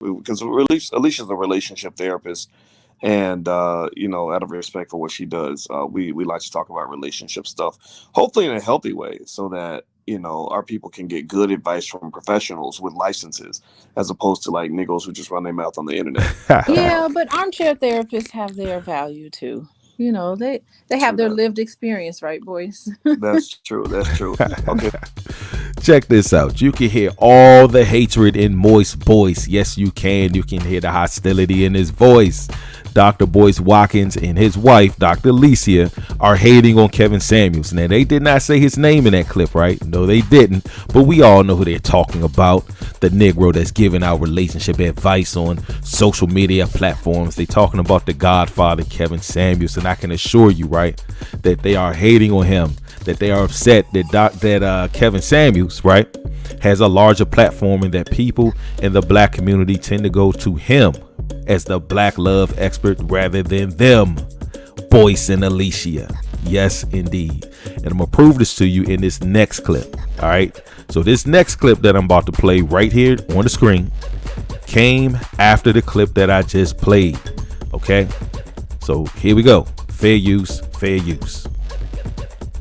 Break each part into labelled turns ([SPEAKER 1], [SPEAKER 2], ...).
[SPEAKER 1] because Alicia's a relationship therapist, and out of respect for what she does, we like to talk about relationship stuff, hopefully in a healthy way, so that our people can get good advice from professionals with licenses, as opposed to like niggas who just run their mouth on the internet.
[SPEAKER 2] Yeah, but armchair therapists have their value too. They have
[SPEAKER 1] True
[SPEAKER 2] their
[SPEAKER 1] that.
[SPEAKER 2] lived experience, right, boys?
[SPEAKER 1] That's true. That's true. Okay.
[SPEAKER 3] Check this out. You can hear all the hatred in Moist's voice. Yes, you can. You can hear the hostility in his voice. Dr. Boyce Watkins and his wife, Dr. Alicia, are hating on Kevin Samuels. Now, they did not say his name in that clip, right? No, they didn't. But we all know who they're talking about. The Negro that's giving out relationship advice on social media platforms. They're talking about the Godfather, Kevin Samuels. And I can assure you, right, that they are hating on him. That they are upset that Kevin Samuels, right, has a larger platform and that people in the black community tend to go to him as the black love expert rather than them, Boyce and Alicia. Yes, indeed. And I'm going to prove this to you in this next clip. All right. So this next clip that I'm about to play right here on the screen came after the clip that I just played. Okay. So here we go. Fair use, fair use.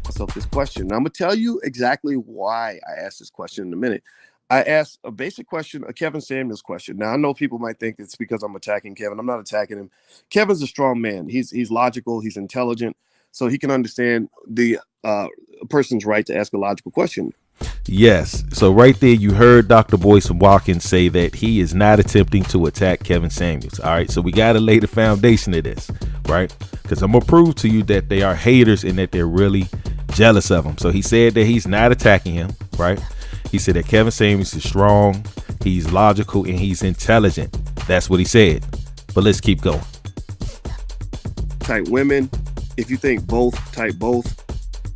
[SPEAKER 1] Myself this question. Now, I'm gonna tell you exactly why I asked this question in a minute. I asked a basic question, a Kevin Samuels question. Now, I know people might think it's because I'm attacking Kevin. I'm not attacking him. Kevin's a strong man. He's logical. He's intelligent, so he can understand the person's right to ask a logical question.
[SPEAKER 3] Yes. So right there, you heard Dr. Boyce Watkins say that he is not attempting to attack Kevin Samuels. All right. So we got to lay the foundation of this, right? Because I'm going to prove to you that they are haters and that they're really jealous of him. So he said that he's not attacking him, right? He said that Kevin Samuels is strong, he's logical, and he's intelligent. That's what he said. But let's keep going.
[SPEAKER 1] Type women. If you think both, type both.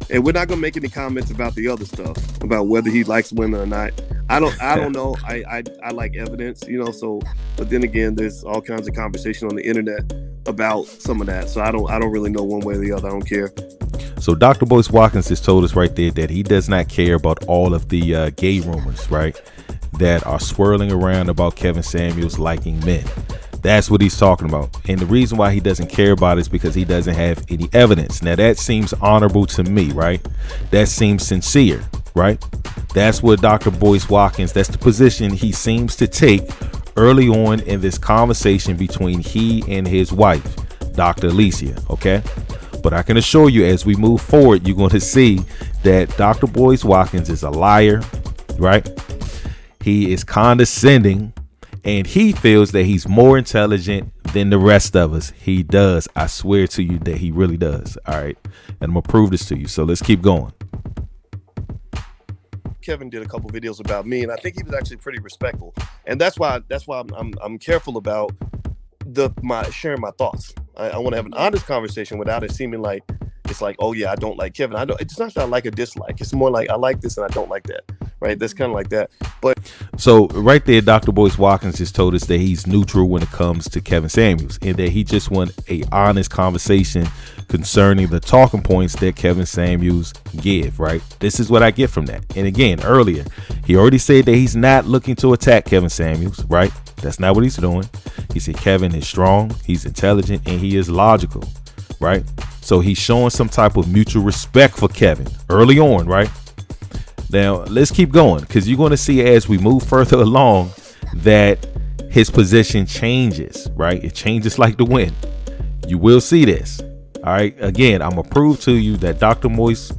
[SPEAKER 1] And we're not gonna make any comments about the other stuff, about whether he likes women or not. I don't know. I like evidence, so, but then again, there's all kinds of conversation on the internet about some of that. So I don't really know one way or the other. I don't care.
[SPEAKER 3] So Dr. Boyce Watkins has told us right there that he does not care about all of the gay rumors, right, that are swirling around about Kevin Samuels liking men. That's what he's talking about. And the reason why he doesn't care about it is because he doesn't have any evidence. Now, that seems honorable to me, right? That seems sincere, right? That's what Dr. Boyce Watkins, that's the position he seems to take early on in this conversation between he and his wife, Dr. Alicia, okay? But I can assure you, as we move forward, you're going to see that Dr. Boyce Watkins is a liar, right? He is condescending, and he feels that he's more intelligent than the rest of us. He does. I swear to you that he really does. All right. And I'm going to prove this to you. So let's keep going.
[SPEAKER 1] Kevin did a couple videos about me, and I think he was actually pretty respectful. And that's why I'm careful about my sharing my thoughts. I want to have an honest conversation without it seeming like it's like, oh yeah, I don't like Kevin. It's not that I like or dislike. It's more like I like this and I don't like that. Right? That's kind of like that. But
[SPEAKER 3] so right there, Dr. Boyce Watkins just told us that he's neutral when it comes to Kevin Samuels, and that he just want a honest conversation concerning the talking points that Kevin Samuels give. Right? This is what I get from that. And again, earlier, he already said that he's not looking to attack Kevin Samuels. Right? That's not what he's doing. He said Kevin is strong, he's intelligent, and he is logical. Right? So he's showing some type of mutual respect for Kevin early on. Right? Now, let's keep going, because you're going to see as we move further along that his position changes, right? It changes like the wind. You will see this. All right. Again, I'm going to prove to you that Dr. Boyce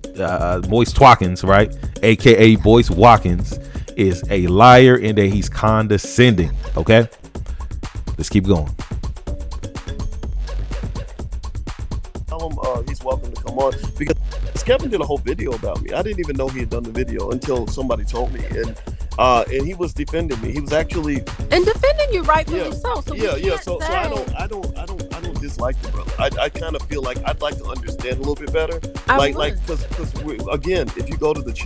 [SPEAKER 3] Watkins, right, a.k.a. Boyce Watkins, is a liar and that he's condescending. OK, let's keep going.
[SPEAKER 1] Tell him he's welcome to come on, because Kevin did a whole video about me. I didn't even know he had done the video until somebody told me, and he was defending me. He was actually
[SPEAKER 2] defending you, rightfully so. So
[SPEAKER 1] So I don't dislike the brother. I kind of feel like I'd like to understand a little bit better. Because again, if you go to the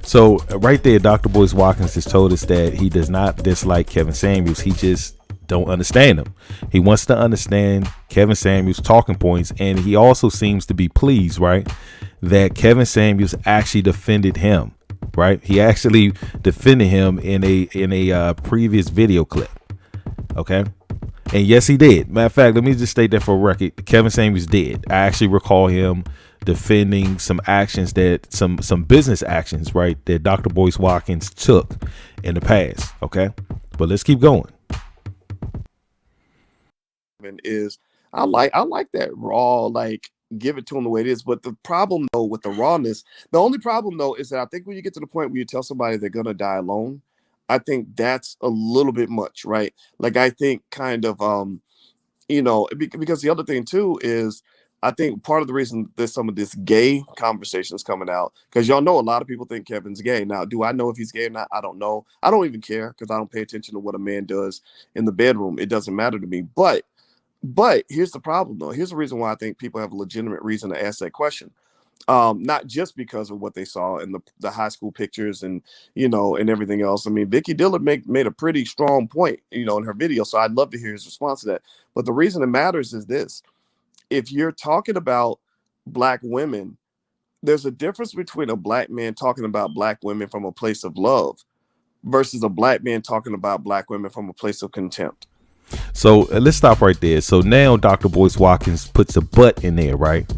[SPEAKER 3] so right there, Dr. Boyce Watkins has told us that he does not dislike Kevin Samuels. He just don't understand him. He wants to understand Kevin Samuels' talking points, and he also seems to be pleased, right, that Kevin Samuels actually defended him, right? He actually defended him in a previous video clip. Okay. And yes, he did. Matter of fact, let me just state that for a record. Kevin Samuels did. I actually recall him defending some actions that some business actions, right, that Dr. Boyce Watkins took in the past. Okay. But let's keep going.
[SPEAKER 1] Is I like that raw, like give it to them the way it is. But the problem though with the rawness, the only problem though is that I think when you get to the point where you tell somebody they're gonna die alone, I think that's a little bit much, right? Like I think kind of because the other thing too is I think part of the reason there's some of this gay conversation is coming out because y'all know a lot of people think Kevin's gay. Now, do I know if he's gay or not? I don't know. I don't even care because I don't pay attention to what a man does in the bedroom. It doesn't matter to me. But here's the problem, though. Here's the reason why I think people have a legitimate reason to ask that question. Not just because of what they saw in the high school pictures and and everything else. I mean, Vicky Diller made a pretty strong point, in her video. So I'd love to hear his response to that. But the reason it matters is this: if you're talking about black women, there's a difference between a black man talking about black women from a place of love versus a black man talking about black women from a place of contempt.
[SPEAKER 3] So let's stop right there. So now Dr. Boyce Watkins puts a but in there, right?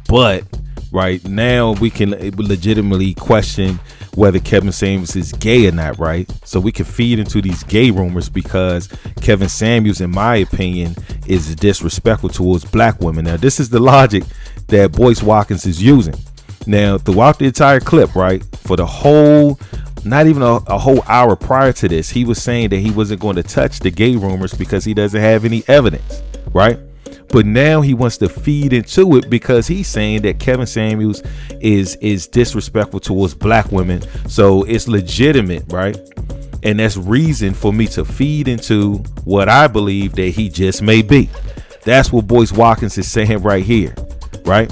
[SPEAKER 3] But right now we can legitimately question whether Kevin Samuels is gay or not, right? So we can feed into these gay rumors because Kevin Samuels, in my opinion, is disrespectful towards black women. Now, this is the logic that Boyce Watkins is using. Now, throughout the entire clip, right, for the whole not even a whole hour prior to this, he was saying that he wasn't going to touch the gay rumors because he doesn't have any evidence, right? But now he wants to feed into it because he's saying that Kevin Samuels is disrespectful towards black women. So it's legitimate, right? And that's reason for me to feed into what I believe that he just may be. That's what Boyce Watkins is saying right here, right?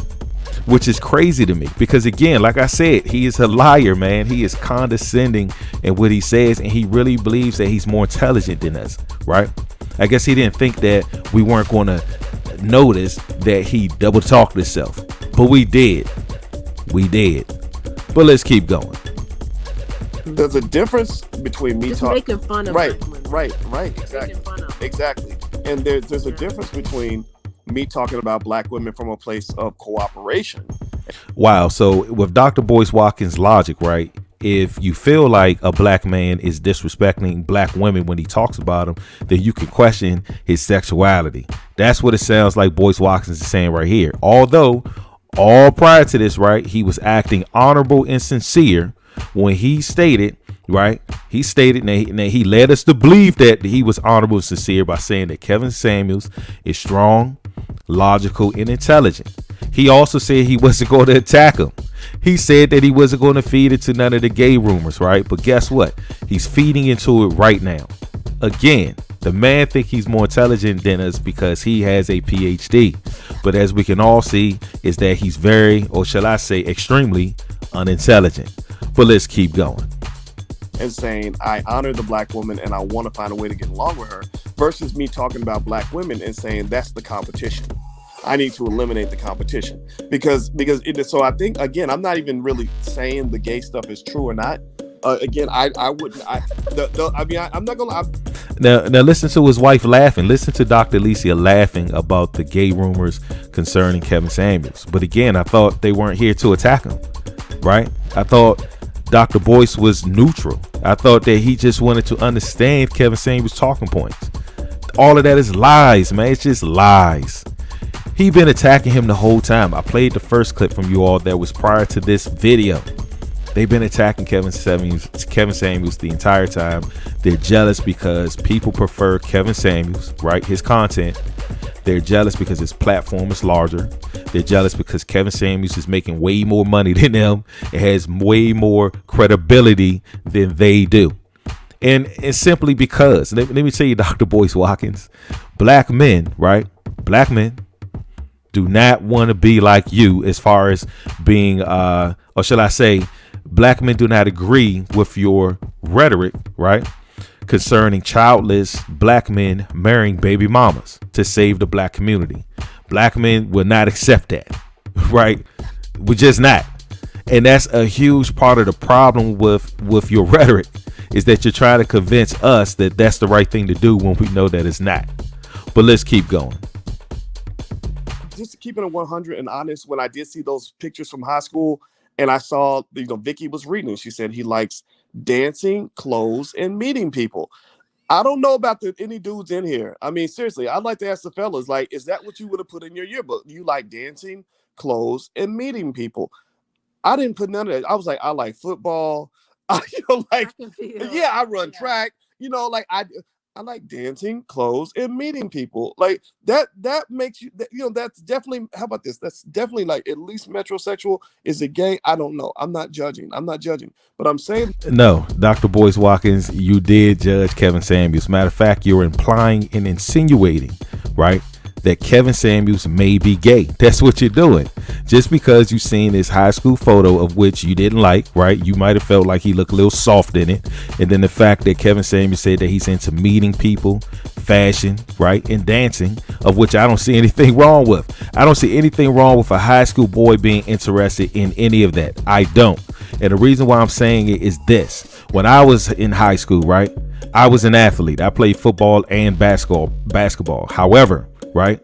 [SPEAKER 3] Which is crazy to me because, again, like I said, he is a liar, man. He is condescending in what he says, and he really believes that he's more intelligent than us, right? I guess he didn't think that we weren't going to notice that he double talked himself, but we did. But let's keep going.
[SPEAKER 1] There's a difference between me talking
[SPEAKER 2] making fun of
[SPEAKER 1] right, exactly. And there's a difference between me talking about black women from a place of cooperation.
[SPEAKER 3] Wow. So with Dr. Boyce Watkins' logic, right? If you feel like a black man is disrespecting black women when he talks about them, then you can question his sexuality. That's what it sounds like Boyce Watkins is saying right here. Although all prior to this, right, he was acting honorable and sincere when he stated, right, he stated and he led us to believe that he was honorable and sincere by saying that Kevin Samuels is strong, logical, and intelligent. He also said he wasn't going to attack him. He said that he wasn't going to feed into none of the gay rumors, right? But guess what? He's feeding into it right now. Again, the man think he's more intelligent than us because he has a PhD. But as we can all see, is that he's very, or shall I say, extremely unintelligent. But let's keep going.
[SPEAKER 1] And saying, I honor the black woman and I want to find a way to get along with her, versus me talking about black women and saying that's the competition. I need to eliminate the competition because so I think, again, I'm not even really saying the gay stuff is true or not. Again, I'm not gonna.
[SPEAKER 3] Now listen to his wife laughing. Listen to Dr. Alicia laughing about the gay rumors concerning Kevin Samuels. But again, I thought they weren't here to attack him, right? I thought Dr. Boyce was neutral. I thought that he just wanted to understand Kevin Samuels' talking points. All of that is lies, man. It's just lies. He been attacking him the whole time. I played the first clip from you all that was prior to this video. They've been attacking Kevin Samuels the entire time. They're jealous because people prefer Kevin Samuels, right? His content. They're jealous because his platform is larger. They're jealous because Kevin Samuels is making way more money than them. It has way more credibility than they do. And it's simply because, let me tell you, Dr. Boyce Watkins, black men, right? Black men do not want to be like you as far as being, or shall I say, black men do not agree with your rhetoric, right, concerning childless black men marrying baby mamas to save the black community. Black men will not accept that, right? We're just not. And that's a huge part of the problem with your rhetoric is that you're trying to convince us that that's the right thing to do when we know that it's not. But let's keep going.
[SPEAKER 1] Just keeping it 100 and honest, when I did see those pictures from high school and I saw, Vicky was reading, she said he likes dancing, clothes, and meeting people. I don't know about any dudes in here. I mean, seriously, I'd like to ask the fellas, like, is that what you would have put in your yearbook? You like dancing, clothes, and meeting people? I didn't put none of that. I was like, I like football. I run track. I like dancing, clothes, and meeting people. Like that makes you, that's definitely, how about this? That's definitely like at least metrosexual. Is it gay? I don't know. I'm not judging. But I'm saying.
[SPEAKER 3] No, Dr. Boyce Watkins, you did judge Kevin Samuels. Matter of fact, you're implying and insinuating, right, that Kevin Samuels may be gay. That's what you're doing. Just because you seen his high school photo of which you didn't like, right? You might have felt like he looked a little soft in it. And then the fact that Kevin Samuels said that he's into meeting people, fashion, right, and dancing, of which I don't see anything wrong with. I don't see anything wrong with a high school boy being interested in any of that. I don't. And the reason why I'm saying it is this. When I was in high school, right, I was an athlete. I played football and basketball. However, right,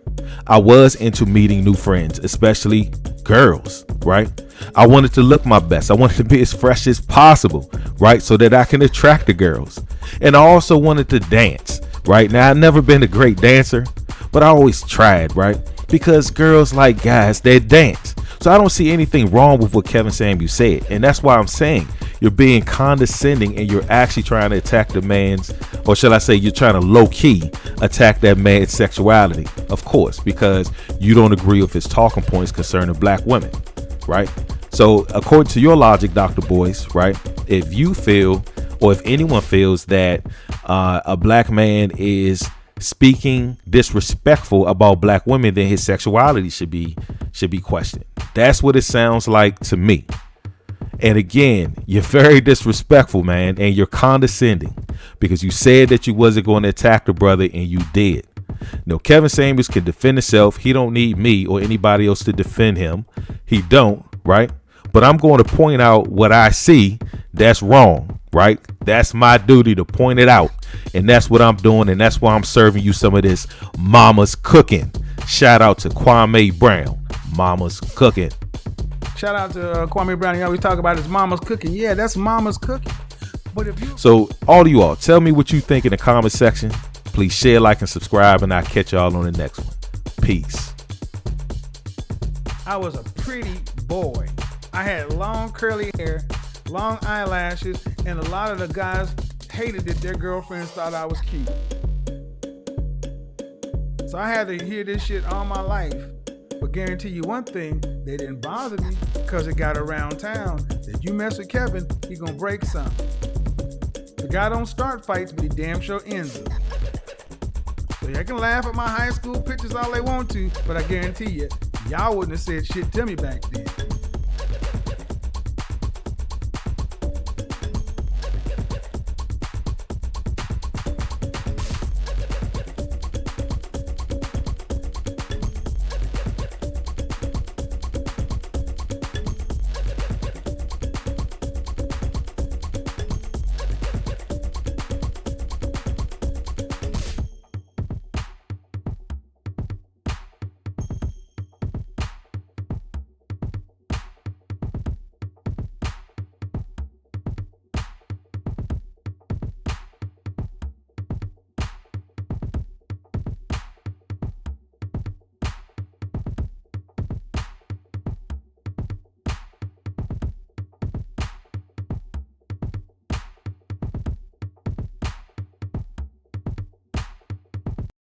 [SPEAKER 3] I was into meeting new friends, especially girls, right? I wanted to look my best. I wanted to be as fresh as possible, right, so that I can attract the girls. And I also wanted to dance, right? Now, I've never been a great dancer, but I always tried, right? Because girls like guys that dance. So I don't see anything wrong with what Kevin Samuels said. And that's why I'm saying you're being condescending and you're actually trying to attack the man's, or shall I say, you're trying to low key attack that man's sexuality, of course, because you don't agree with his talking points concerning black women, right? So according to your logic, Dr. Boyce, right, if you feel, or if anyone feels that a black man is speaking disrespectful about black women, then his sexuality should be questioned. That's what it sounds like to me. And again, you're very disrespectful, man, and you're condescending because you said that you wasn't going to attack the brother, and you did. Kevin Samuels can defend himself. He don't need me or anybody else to defend him. He don't, right? But I'm going to point out what I see that's wrong, right? That's my duty to point it out. And that's what I'm doing. And that's why I'm serving you some of this mama's cooking. Shout out to Kwame Brown. Mama's cooking.
[SPEAKER 4] Shout out to Kwame Brown. You always talk about his mama's cooking. Yeah, that's mama's cooking. But if you
[SPEAKER 3] So all of you all, tell me what you think in the comment section. Please share, like, and subscribe, and I'll catch y'all on the next one. Peace.
[SPEAKER 4] I was a pretty boy. I had long curly hair, long eyelashes, and a lot of the guys hated that their girlfriends thought I was cute. So I had to hear this shit all my life. But guarantee you one thing, they didn't bother me because it got around town that you mess with Kevin, he gonna break some. The guy don't start fights, but he damn sure ends them. So y'all can laugh at my high school pictures all they want to, but I guarantee you, y'all wouldn't have said shit to me back then.